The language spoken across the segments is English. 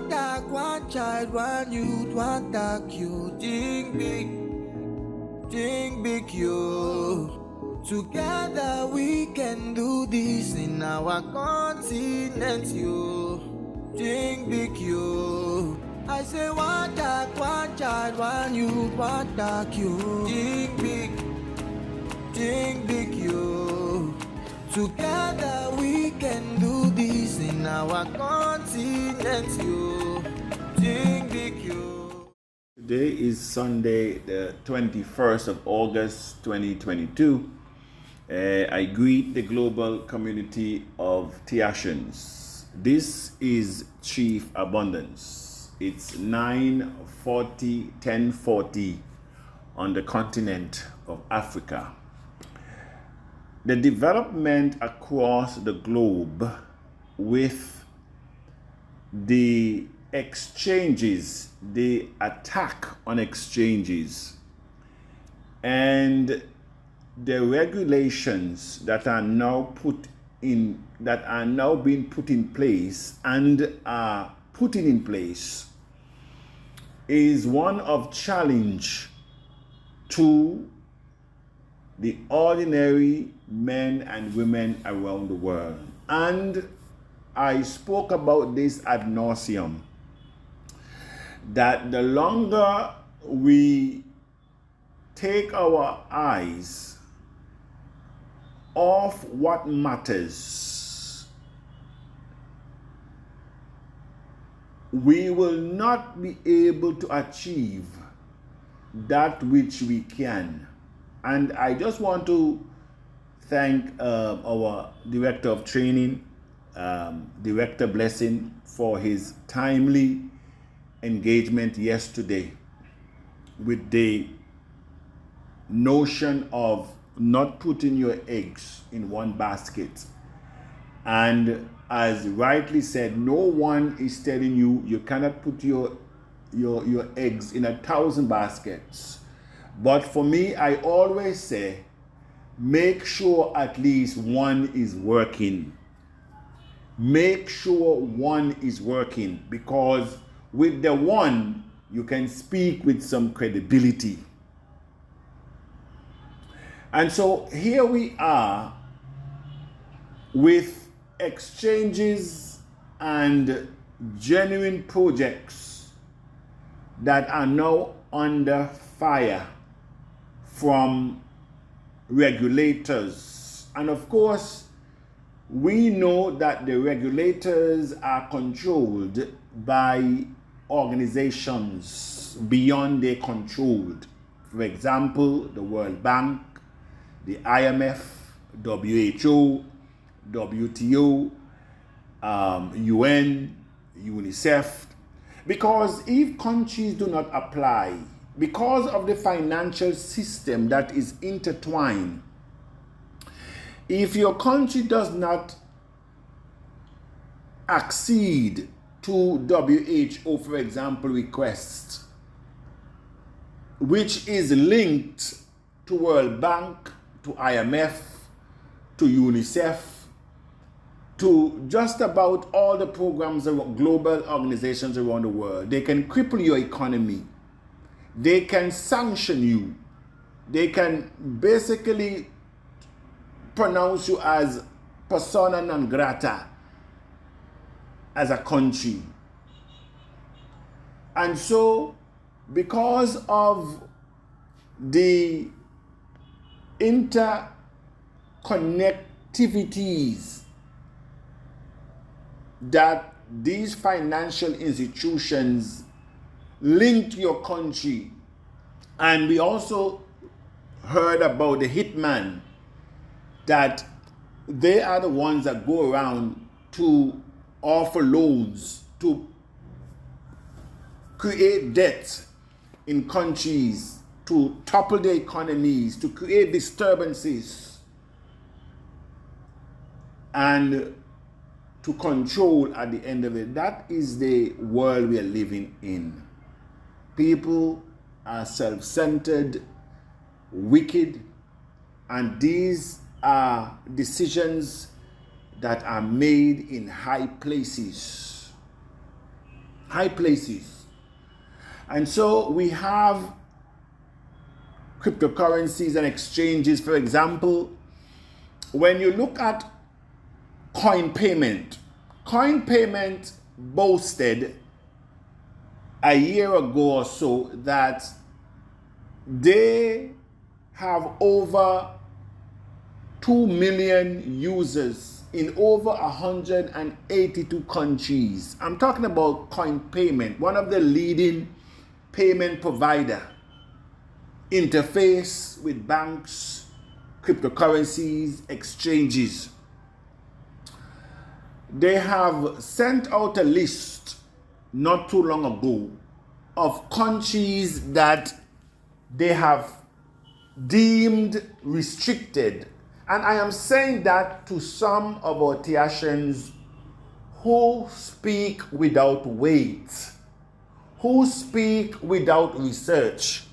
dog, one child, one youth, one dog, you think big, you. Together we can do this in our continent, you. Think big, you. I say one dog, one child, one youth, one dog, you. Think big, you. Together we can do this in our continent, you. Think big, you. Today is Sunday, the 21st of August, 2022. I greet the global community of Tiashans. This is Chief Abundance. It's 10:40 on the continent of Africa. The development across the globe with the exchanges, the attack on exchanges, and the regulations that are now being put in place and are putting in place is one of challenge to the ordinary men and women around the world. And I spoke about this ad nauseum, that the longer we take our eyes off what matters, we will not be able to achieve that which we can. And I just want to thank our Director of Training, Director Blessing, for his timely engagement yesterday with the notion of not putting your eggs in one basket. And as rightly said, no one is telling you you cannot put your eggs in 1,000 baskets. But for me, I always say, make sure at least one is working. Make sure one is working, because with the one, you can speak with some credibility. And so here we are with exchanges and genuine projects that are now under fire from regulators. And of course, we know that the regulators are controlled by organizations beyond their control. For example, the World Bank, the IMF, WHO, WTO, UN, UNICEF. Because if countries do not apply, because of the financial system that is intertwined, if your country does not accede to WHO, for example, requests, which is linked to World Bank, to IMF, to UNICEF, to just about all the programs of global organizations around the world, they can cripple your economy. They can sanction you. They can basically pronounce you as persona non grata as a country. And so, because of the interconnectivities that these financial institutions link to your country, and we also heard about the hitman, that they are the ones that go around to offer loans, to create debt in countries, to topple their economies, to create disturbances, and to control at the end of it. That is the world we are living in. People are self-centered, wicked, and these are decisions that are made in high places. high places. And so we have cryptocurrencies and exchanges. For example, when you look at coin payment boasted a year ago or so that they have over 2 million users in over 182 countries. I'm talking about coin payment, one of the leading payment provider, interface with banks, cryptocurrencies, exchanges. They have sent out a list not too long ago of countries that they have deemed restricted. And I am saying that to some of our Tiashans who speak without weight, who speak without research.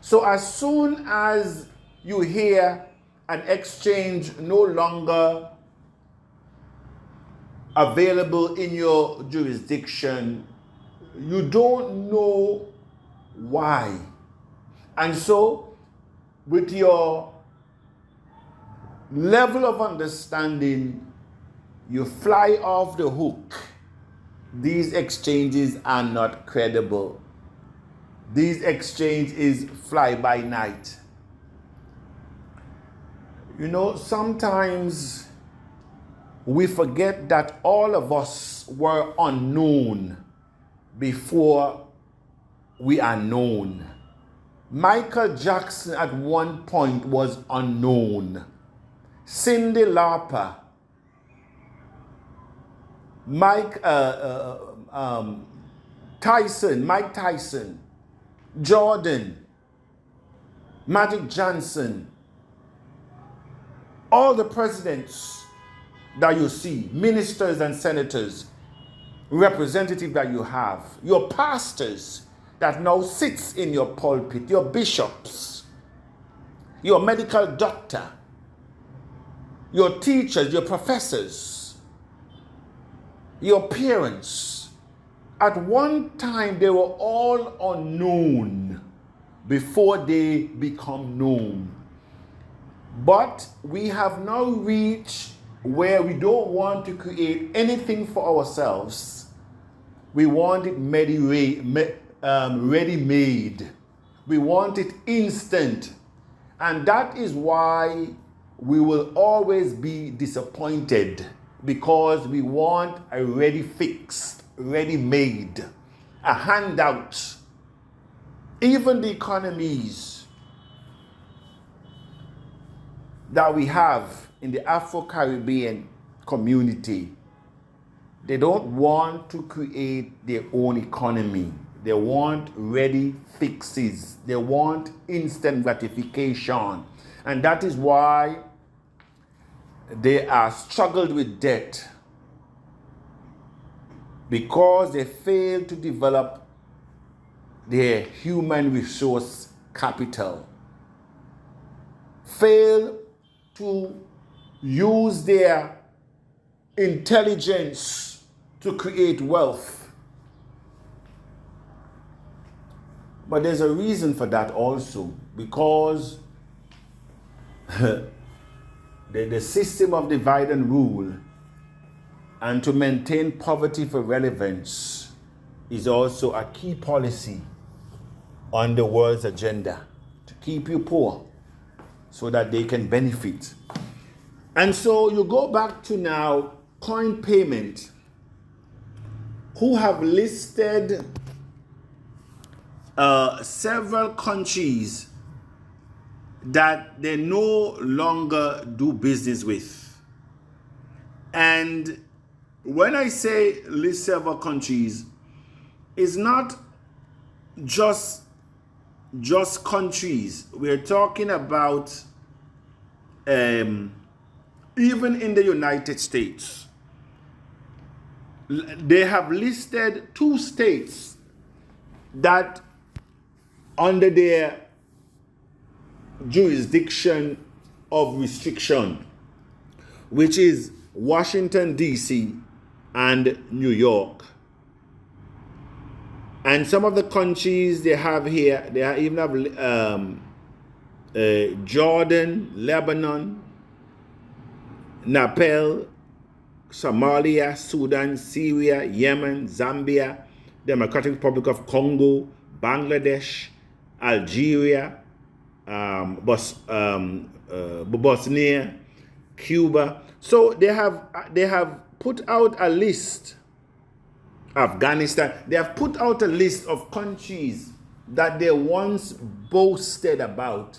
So as soon as you hear an exchange no longer available in your jurisdiction, you don't know why. And so, with your level of understanding, you fly off the hook. These exchanges are not credible. These exchanges fly by night. You know, sometimes we forget that all of us were unknown before we are known. Michael Jackson at one point was unknown. Cyndi Lauper, Mike Tyson, Jordan, Magic Johnson, all the presidents that you see, ministers and senators, representatives that you have, your pastors that now sits in your pulpit, your bishops, your medical doctor, your teachers, your professors, your parents. At one time, they were all unknown before they become known. But we have now reached where we don't want to create anything for ourselves. We want it ready-made. We want it instant. And that is why we will always be disappointed, because we want a ready fixed, ready-made, a handout. Even the economies that we have in the Afro-Caribbean community, they don't want to create their own economy. They want ready fixes. They want instant gratification. And that is why they are struggled with debt, because they fail to develop their human resource capital, fail to use their intelligence to create wealth. But there's a reason for that also, because the system of divide and rule and to maintain poverty for relevance is also a key policy on the world's agenda, to keep you poor so that they can benefit. And so you go back to now coin payment, who have listed several countries that they no longer do business with. And when I say list several countries, it's not just countries. We're talking about even in the United States. They have listed 2 states that under their jurisdiction of restriction, which is Washington, D.C. and New York. And some of the countries they have here, even have Jordan, Lebanon, Nepal, Somalia, Sudan, Syria, Yemen, Zambia, Democratic Republic of Congo, Bangladesh, Algeria, Bosnia, Cuba. So they have put out a list. Afghanistan. They have put out a list of countries that they once boasted about.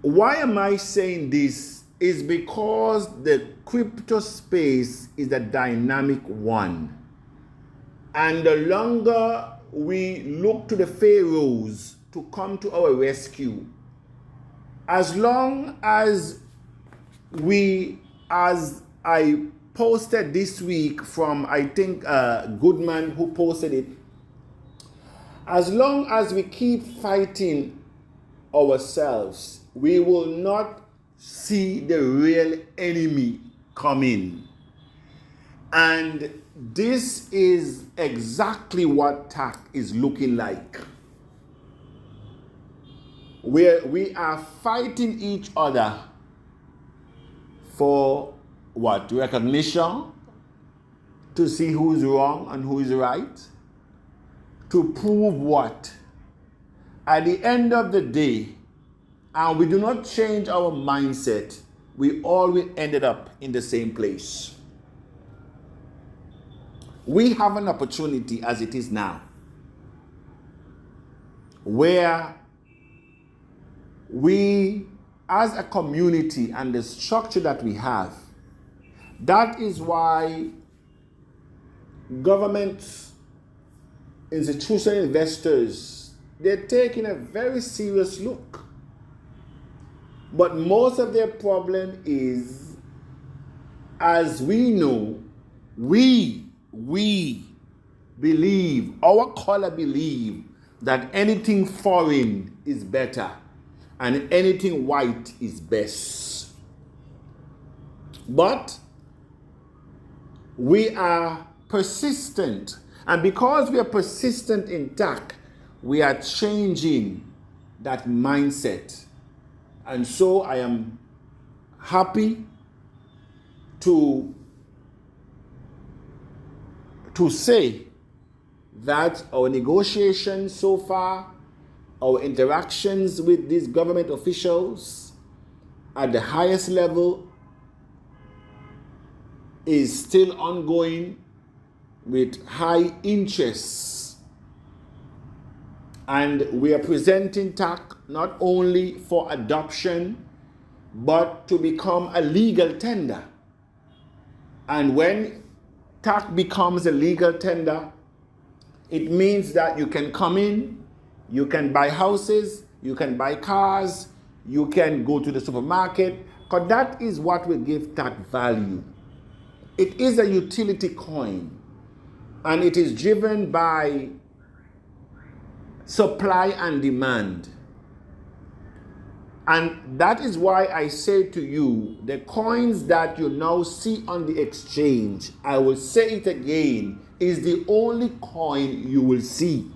Why am I saying this? Is because the crypto space is a dynamic one. And the longer we look to the pharaohs to come to our rescue, as long as I posted this week from, I think, Goodman who posted it, as long as we keep fighting ourselves, we will not see the real enemy come in. And this is exactly what TAC is looking like. Where we are fighting each other for what? Recognition, to see who's wrong and who is right, to prove what? At the end of the day, and we do not change our mindset, we always ended up in the same place. We have an opportunity as it is now, where we as a community and the structure that we have, that is why governments, institutional investors, they're taking a very serious look. But most of their problem is, as we know, we believe, our color believe that anything foreign is better and anything white is best. But we are persistent, and because we are persistent in TAC, we are changing that mindset. And so I am happy to say that our negotiations so far, our interactions with these government officials at the highest level is still ongoing with high interest. And we are presenting TAC not only for adoption, but to become a legal tender. And when TAC becomes a legal tender, it means that you can come in, you can buy houses, you can buy cars, you can go to the supermarket, because that is what will give TAC value. It is a utility coin, and it is driven by supply and demand. And that is why I say to you, the coins that you now see on the exchange, I will say it again, is the only coin you will see.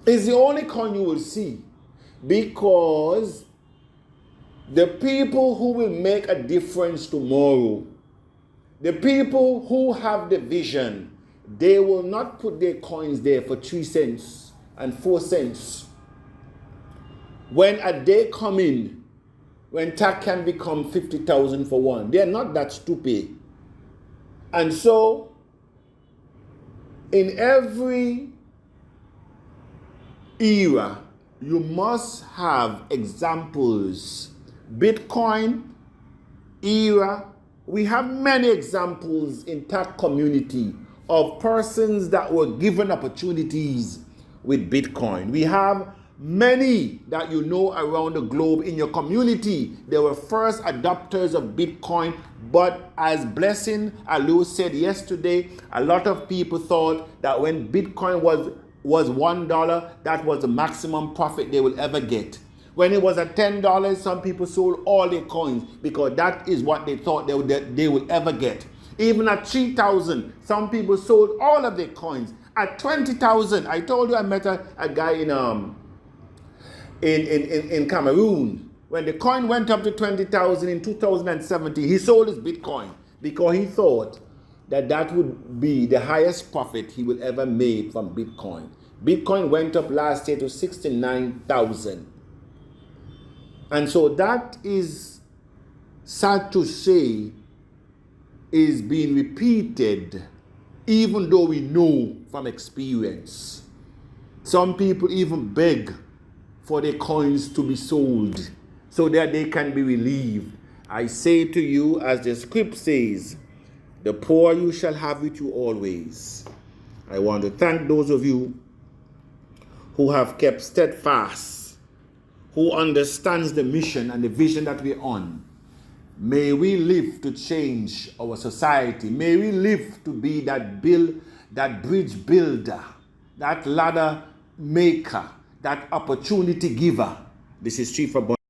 It's the only coin you will see, because the people who will make a difference tomorrow, the people who have the vision, they will not put their coins there for 3 cents and 4 cents. When a day come in, when TAC can become 50,000 for one, they are not that stupid. And so, in every era, you must have examples. Bitcoin era, we have many examples in TAC community of persons that were given opportunities with Bitcoin. We have many that you know around the globe in your community. They were first adopters of Bitcoin, but as Blessing Alou said yesterday, a lot of people thought that when Bitcoin was $1, that was the maximum profit they will ever get. When it was at $10, some people sold all their coins because that is what they thought they would ever get. Even at 3,000, some people sold all of their coins. At 20,000, I told you I met a guy in Cameroon. When the coin went up to 20,000 in 2017, he sold his Bitcoin because he thought that would be the highest profit he will ever make from Bitcoin. Bitcoin went up last year to 69,000. And so that is, sad to say, is being repeated, even though we know from experience. Some people even beg for their coins to be sold so that they can be relieved. I say to you, as the script says, the poor you shall have with you always. I want to thank those of you who have kept steadfast, who understands the mission and the vision that we're on. May we live to change our society. May we live to be that bridge builder, that ladder maker, that opportunity giver. This is Chief Abundance.